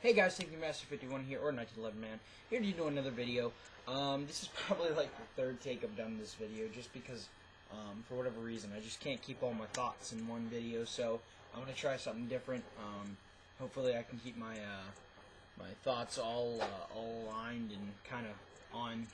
Hey guys, Thank You Master 51 here, or 1911 Man, here to do another video. This is probably like the third take I've done this video, just because, for whatever reason, I just can't keep all my thoughts in one video, so I'm going to try something different. Hopefully I can keep my my thoughts all aligned and kind of on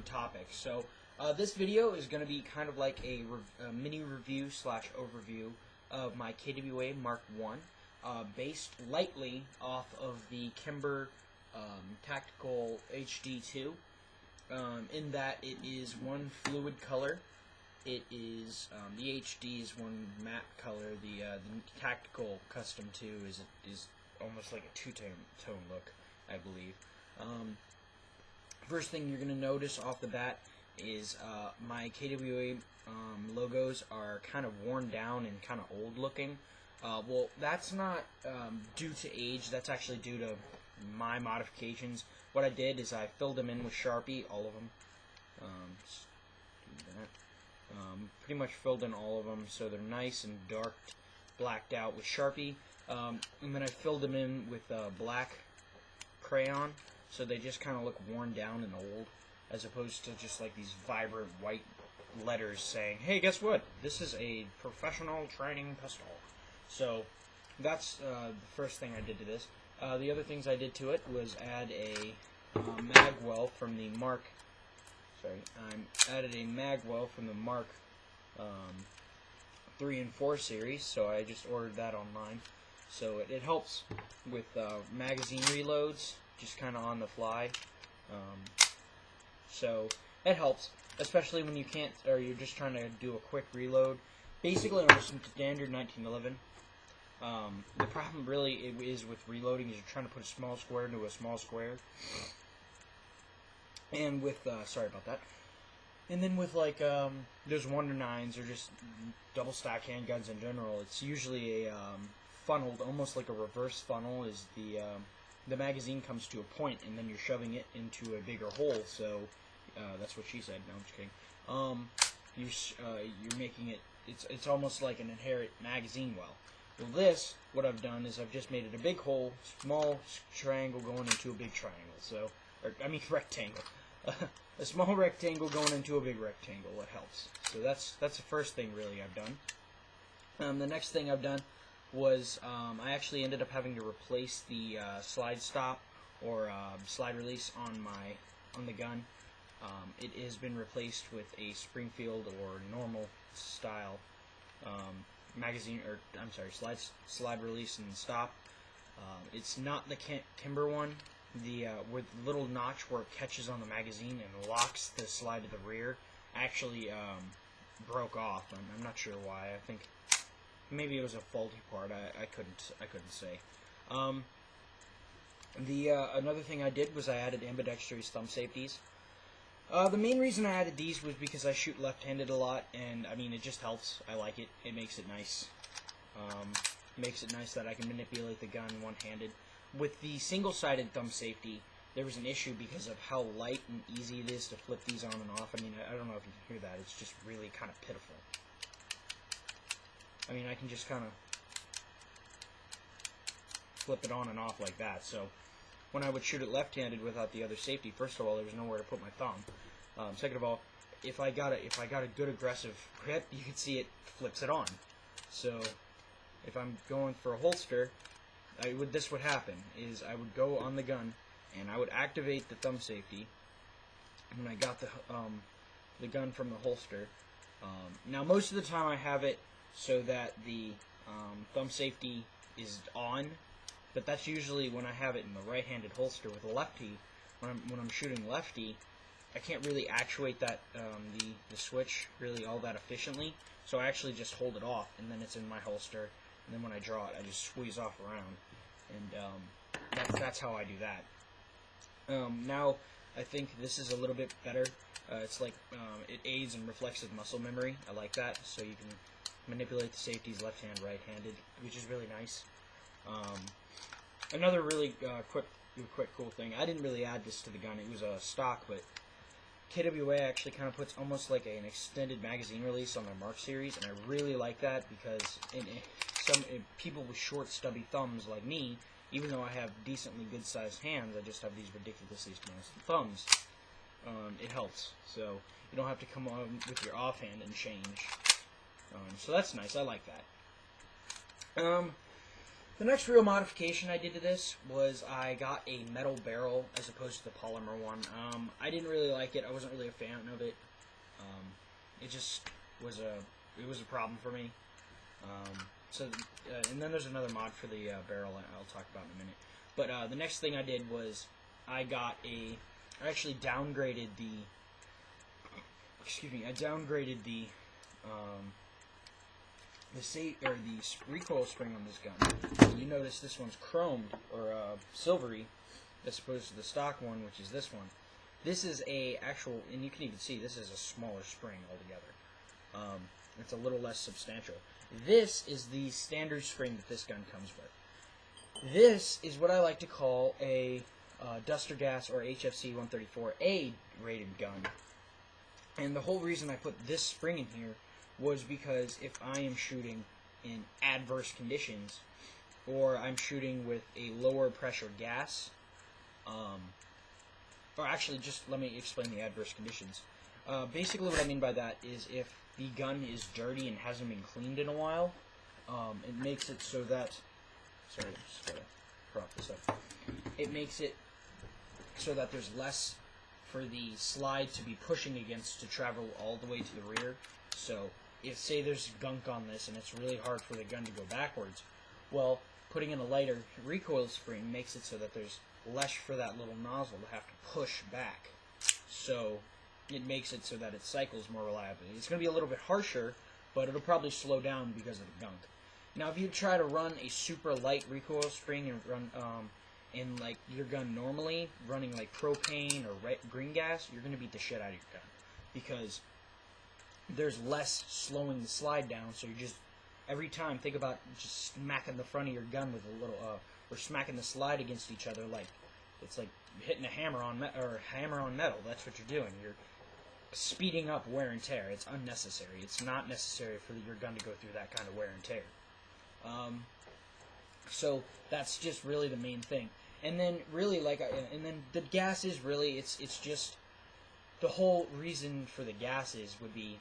topic. So, this video is going to be kind of like a mini review slash overview of my KWA Mark 1. Based lightly off of the Kimber Tactical HD2, in that it is one fluid color. It is the HD is one matte color. The Tactical Custom 2 is almost like a two-tone look, I believe. First thing you're gonna notice off the bat is my KWA logos are kind of worn down and kind of old looking. Well, that's not due to age. That's actually due to my modifications. What I did is I filled them in with Sharpie, all of them. Just do that. Pretty much filled in all of them, so they're nice and dark, blacked out with Sharpie. And then I filled them in with black crayon, so they just kind of look worn down and old, as opposed to just like these vibrant white letters saying, "Hey, guess what? This is a professional training pistol." So that's the first thing I did to this. The other things I did to it was add a magwell from the Mark. Sorry, I added a magwell from the Mark 3 and 4 series. So I just ordered that online. So it helps with magazine reloads, just kind of on the fly. So it helps, especially when you can't, or you're just trying to do a quick reload. Basically, on a standard 1911. The problem really is with reloading is you're trying to put a small square into a small square, and with sorry about that. And then with like those 1-9s or just double stack handguns in general, it's usually a funneled, almost like a reverse funnel. Is the magazine comes to a point and then you're shoving it into a bigger hole. So that's what she said. No, I'm just kidding. You're making it. It's almost like an inherent magazine well. Well, this, what I've done is I've just made it a big hole, small triangle going into a big triangle. So, rectangle. A small rectangle going into a big rectangle. It helps. So that's the first thing really I've done. The next thing I've done was I actually ended up having to replace the slide stop or slide release on the gun. It has been replaced with a Springfield or normal style magazine, or I'm sorry, slide release and stop. It's not the Kimber one, with the little notch where it catches on the magazine and locks the slide to the rear. Actually broke off. I'm not sure why. I think maybe it was a faulty part. I couldn't say. Another thing I did was I added ambidextrous thumb safeties. The main reason I added these was because I shoot left-handed a lot, and I mean, it just helps. I like it. It makes it nice. Makes it nice that I can manipulate the gun one-handed. With the single-sided thumb safety, there was an issue because of how light and easy it is to flip these on and off. I mean, I don't know if you can hear that. It's just really kind of pitiful. I mean, I can just kind of flip it on and off like that. So when I would shoot it left-handed without the other safety, first of all, there was nowhere to put my thumb. Second of all, if I got a good aggressive grip, you can see it flips it on. So if I'm going for a holster, this would happen is I would go on the gun and I would activate the thumb safety when I got the gun from the holster. Now most of the time I have it so that the thumb safety is on. But that's usually when I have it in the right-handed holster. With a lefty, when I'm shooting lefty, I can't really actuate that the switch really all that efficiently. So I actually just hold it off, and then it's in my holster. And then when I draw it, I just squeeze off around, and that's how I do that. Now I think this is a little bit better. It's like it aids in reflexive muscle memory. I like that, so you can manipulate the safeties left-hand, right-handed, which is really nice. Another really quick cool thing. I didn't really add this to the gun. It was a stock, but KWA actually kind of puts almost like an extended magazine release on their Mark series, and I really like that because people with short, stubby thumbs like me even though I have decently good-sized hands, I just have these ridiculously small thumbs. It helps, so you don't have to come on with your offhand and change. So that's nice. I like that. The next real modification I did to this was I got a metal barrel as opposed to the polymer one. I didn't really like it. I wasn't really a fan of it. It just was a problem for me. And then there's another mod for the barrel I'll talk about in a minute. But the next thing I did was I actually downgraded the. I downgraded the recoil spring on this gun. You notice this one's chromed or silvery as opposed to the stock one, which is this one. This is and you can even see this is a smaller spring altogether. It's a little less substantial. This is the standard spring that this gun comes with. This is what I like to call a Duster Gas or HFC 134A rated gun. And the whole reason I put this spring in here was because if I am shooting in adverse conditions, or I'm shooting with a lower pressure gas, or actually just let me explain the adverse conditions. Basically what I mean by that is if the gun is dirty and hasn't been cleaned in a while, it makes it so that, sorry, just gotta prop this up. It makes it so that there's less for the slide to be pushing against to travel all the way to the rear. So if, say, there's gunk on this and it's really hard for the gun to go backwards, well, putting in a lighter recoil spring makes it so that there's less for that little nozzle to have to push back. So it makes it so that it cycles more reliably. It's going to be a little bit harsher, but it'll probably slow down because of the gunk. Now, if you try to run a super light recoil spring and run in like your gun normally, running like propane or green gas, you're going to beat the shit out of your gun because there's less slowing the slide down. So you just every time think about just smacking the front of your gun with a little or smacking the slide against each other like it's like hitting a hammer on metal. That's what you're doing. You're speeding up wear and tear. It's unnecessary. It's not necessary for your gun to go through that kind of wear and tear. So that's just really the main thing. And then really and then the gases really it's just the whole reason for the gases would be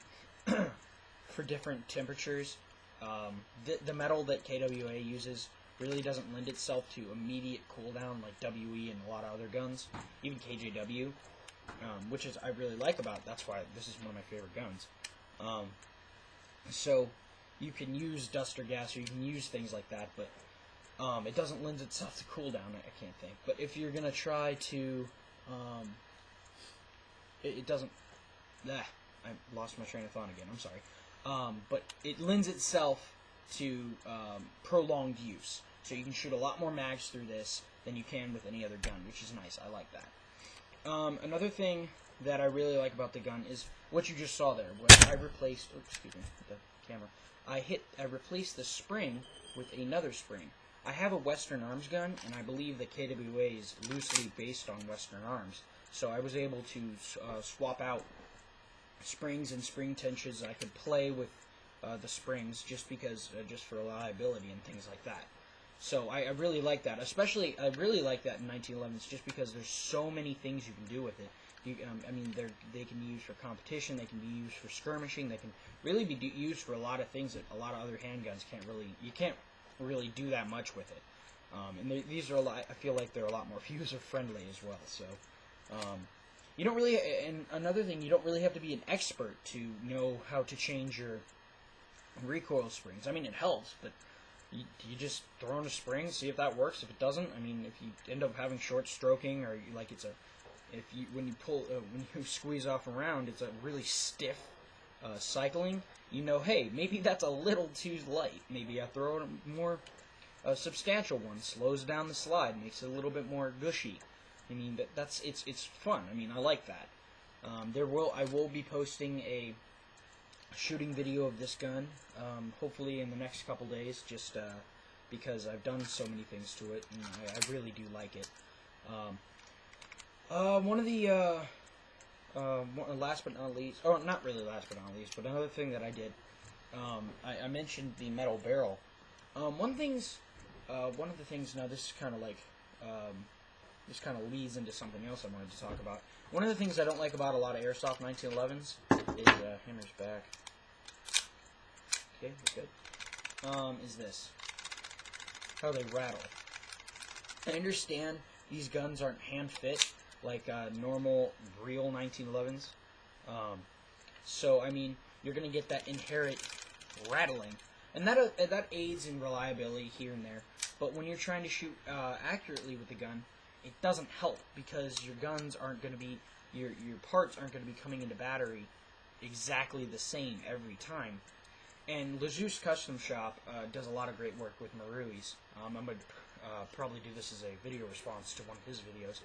for different temperatures. The metal that KWA uses really doesn't lend itself to immediate cooldown like WE and a lot of other guns, even KJW, which is I really like about. That's why this is one of my favorite guns. So you can use duster gas or you can use things like that, but it doesn't lend itself to cooldown. I can't think. But if you're gonna try to, it doesn't. I lost my train of thought again. I'm sorry. But it lends itself to prolonged use. So you can shoot a lot more mags through this than you can with any other gun, which is nice. I like that. Another thing that I really like about the gun is what you just saw there. When I replaced, excuse me, the camera. I replaced the spring with another spring. I have a Western Arms gun, and I believe that KWA is loosely based on Western Arms. So I was able to swap out springs and spring tensions. I could play with the springs just because, just for reliability and things like that. So I really like that. Especially, I really like that in 1911s just because there's so many things you can do with it. I mean, they can be used for competition. They can be used for skirmishing. They can really be used for a lot of things that a lot of other handguns can't really. You can't really do that much with it. And these are a lot. I feel like they're a lot more user friendly as well. So you don't really. And another thing, you don't really have to be an expert to know how to change your recoil springs. I mean, it helps, but you just throw in a spring, see if that works. If it doesn't, I mean, if you end up having short stroking or like it's a when you squeeze off around, it's a really stiff cycling. You know, hey, maybe that's a little too light. Maybe I throw in a more substantial one, slows down the slide, makes it a little bit more gushy. I mean, it's fun. I mean, I like that. I will be posting a shooting video of this gun, hopefully in the next couple days, just because I've done so many things to it, and I really do like it. One of the last but not least, or not really last but not least, but another thing that I did, I mentioned the metal barrel. One thing one of the things, now this is kind of like, this kind of leads into something else I wanted to talk about. One of the things I don't like about a lot of Airsoft 1911s is, hammer's back. Okay, that's good. Is this. How they rattle. I understand these guns aren't hand fit like normal real 1911s. So, I mean, you're going to get that inherent rattling. And that aids in reliability here and there. But when you're trying to shoot accurately with the gun, it doesn't help because your guns aren't going to be, your parts aren't going to be coming into battery exactly the same every time. And Lezeus Custom Shop does a lot of great work with Maruis. I'm going to probably do this as a video response to one of his videos.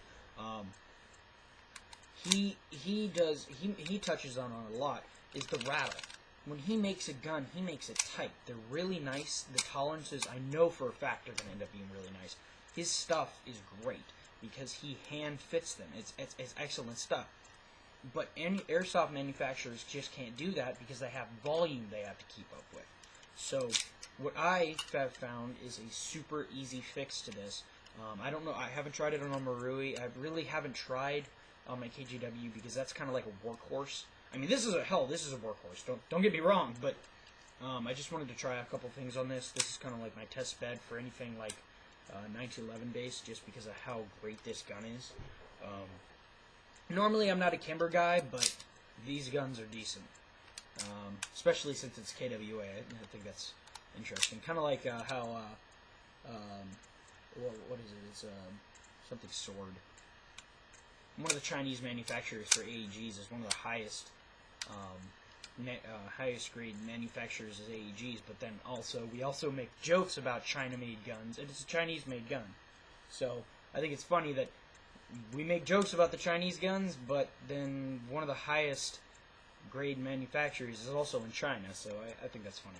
He touches on it a lot, is the rattle. When he makes a gun, he makes it tight. They're really nice. The tolerances, I know for a fact, are going to end up being really nice. His stuff is great because he hand fits them. It's excellent stuff. But any airsoft manufacturers just can't do that because they have volume they have to keep up with. So what I have found is a super easy fix to this. I don't know. I haven't tried it on a Marui. I really haven't tried on my KGW because that's kind of like a workhorse. I mean, this is a workhorse. Don't get me wrong, but I just wanted to try a couple things on this. This is kind of like my test bed for anything like 1911 base, just because of how great this gun is. Normally, I'm not a Kimber guy, but these guns are decent, especially since it's KWA. I think that's interesting. Kind of like how what is it? It's something sword. One of the Chinese manufacturers for AEGs is one of the highest highest grade manufacturers is AEGs, but then we also make jokes about China-made guns, and it's a Chinese-made gun. So I think it's funny that we make jokes about the Chinese guns, but then one of the highest grade manufacturers is also in China, so I think that's funny.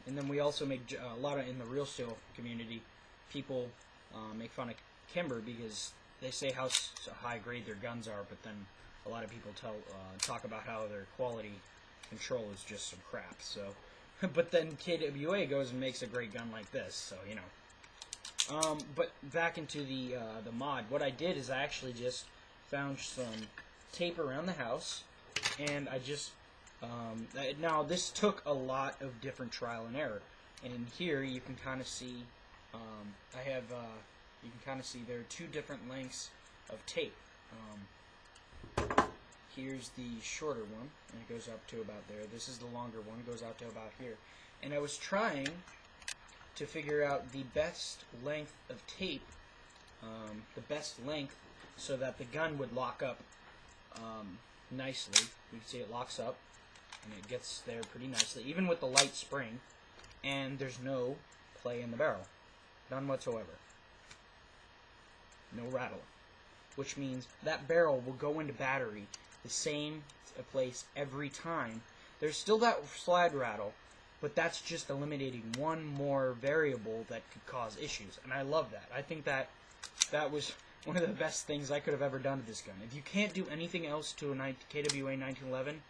And then we also make a lot of, in the real steel community, people make fun of Kimber because they say how high grade their guns are, but then a lot of people talk about how their quality control is just some crap. So, but then KWA goes and makes a great gun like this. So you know. But back into the mod, what I did is I actually just found some tape around the house, and I just now this took a lot of different trial and error. And here you can kind of see you can kind of see there are two different lengths of tape. Here's the shorter one, and it goes up to about there. This is the longer one, goes out to about here. And I was trying to figure out the best length of tape, so that the gun would lock up nicely. You can see it locks up, and it gets there pretty nicely, even with the light spring, and there's no play in the barrel. None whatsoever. No rattle. Which means that barrel will go into battery the same place every time. There's still that slide rattle, but that's just eliminating one more variable that could cause issues, and I love that. I think that was one of the best things I could have ever done to this gun. If you can't do anything else to a KWA 1911,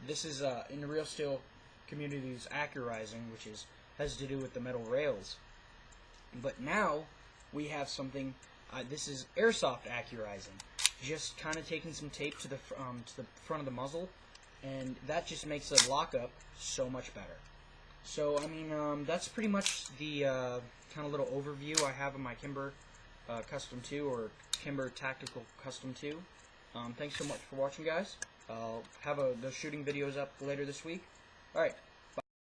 this is in the real steel community's accurizing, which has to do with the metal rails. But now we have something. This is airsoft accurizing. Just kind of taking some tape to the front of the muzzle, and that just makes the lockup so much better. So I mean, that's pretty much the kind of little overview I have of my Kimber Custom 2 or Kimber Tactical Custom 2. Thanks so much for watching, guys. I'll have the shooting videos up later this week. All right.